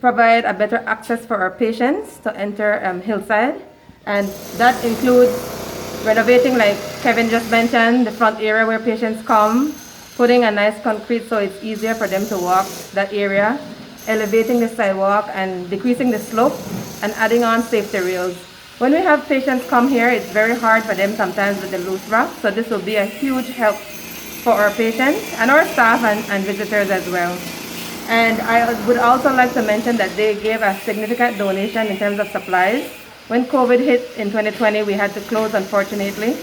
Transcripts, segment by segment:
provide a better access for our patients to enter Hillside, and that includes renovating, like Kevin just mentioned, the front area where patients come, putting a nice concrete so it's easier for them to walk that area, elevating the sidewalk and decreasing the slope, and adding on safety rails. When we have patients come here, it's very hard for them sometimes with the loose rock, so this will be a huge help for our patients and our staff and visitors as well. And I would also like to mention that they gave a significant donation in terms of supplies. When COVID hit in 2020, we had to close, unfortunately.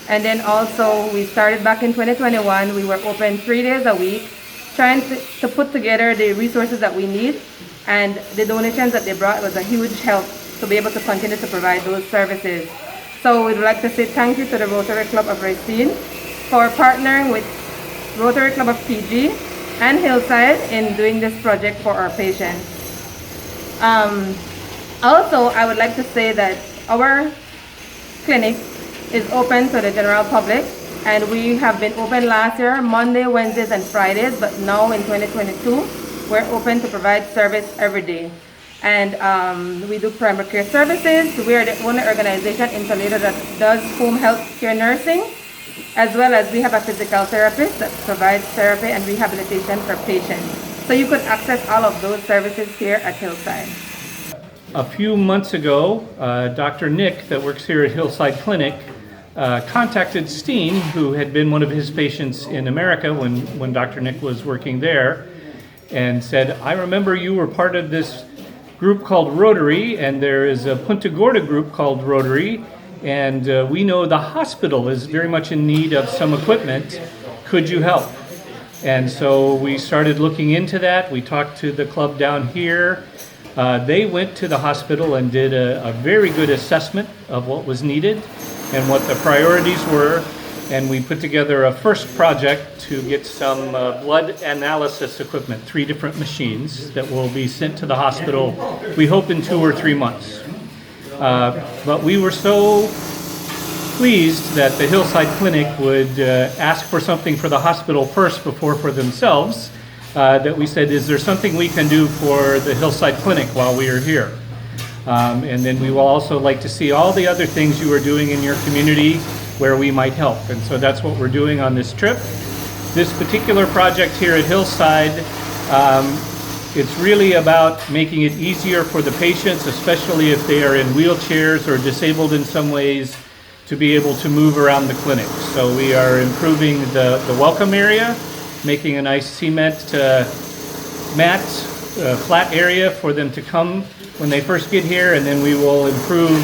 And then also we started back in 2021. We were open 3 days a week, trying to put together the resources that we need. And the donations that they brought was a huge help to be able to continue to provide those services. So we'd like to say thank you to the Rotary Club of Racine for partnering with Rotary Club of PG and Hillside in doing this project for our patients. Also, I would like to say that our clinic is open to the general public, and we have been open last year, Monday, Wednesdays, and Fridays, but now in 2022, we're open to provide service every day. And we do primary care services. We are the only organization in Toledo that does home health care nursing, as well as we have a physical therapist that provides therapy and rehabilitation for patients. So you could access all of those services here at Hillside. A few months ago, Dr. Nick, that works here at Hillside Clinic, contacted Steen, who had been one of his patients in America when Dr. Nick was working there, and said, I remember you were part of this group called Rotary, and there is a Punta Gorda group called Rotary, and we know the hospital is very much in need of some equipment. Could you help? And so we started looking into that. We talked to the club down here. They went to the hospital and did a very good assessment of what was needed and what the priorities were. And we put together a first project to get some blood analysis equipment, 3 different machines that will be sent to the hospital, we hope in 2 or 3 months. But we were so pleased that the Hillside Clinic would ask for something for the hospital first before for themselves, that we said, is there something we can do for the Hillside Clinic while we are here? And then we will also like to see all the other things you are doing in your community where we might help. And so that's what we're doing on this trip. This particular project here at Hillside, it's really about making it easier for the patients, especially if they are in wheelchairs or disabled in some ways, to be able to move around the clinic. So we are improving the welcome area, making a nice cement mat, flat area for them to come when they first get here, and then we will improve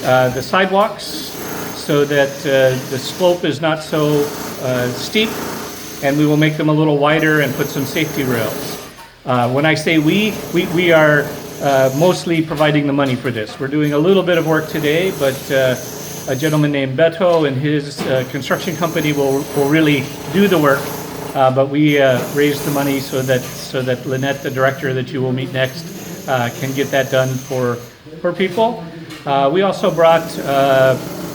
the sidewalks so that the slope is not so steep, and we will make them a little wider and put some safety rails. When I say we are mostly providing the money for this. We're doing a little bit of work today, but a gentleman named Beto and his construction company will really do the work. But we raised the money so that Lynette, the director that you will meet next, can get that done for people. We also brought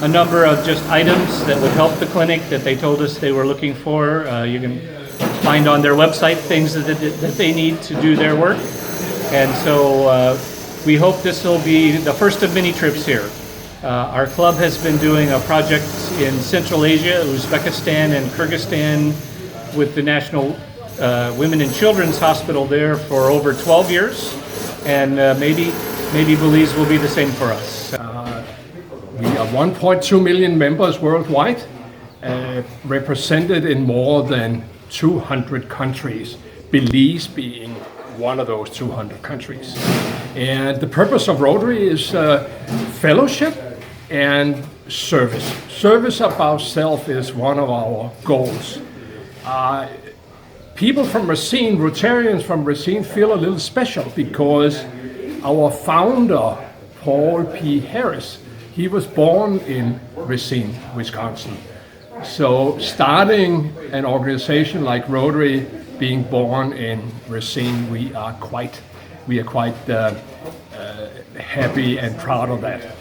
a number of just items that would help the clinic that they told us they were looking for. You can find on their website things that they need to do their work. And so we hope this will be the first of many trips here. Our club has been doing a project in Central Asia, Uzbekistan and Kyrgyzstan, with the National Women and Children's Hospital there for over 12 years, and maybe Belize will be the same for us. We are 1.2 million members worldwide, represented in more than 200 countries, Belize being one of those 200 countries. And the purpose of Rotary is fellowship and service. Service of ourselves is one of our goals. People from Racine, Rotarians from Racine, feel a little special because our founder, Paul P. Harris, he was born in Racine, Wisconsin. So starting an organization like Rotary, being born in Racine, we are quite happy and proud of that.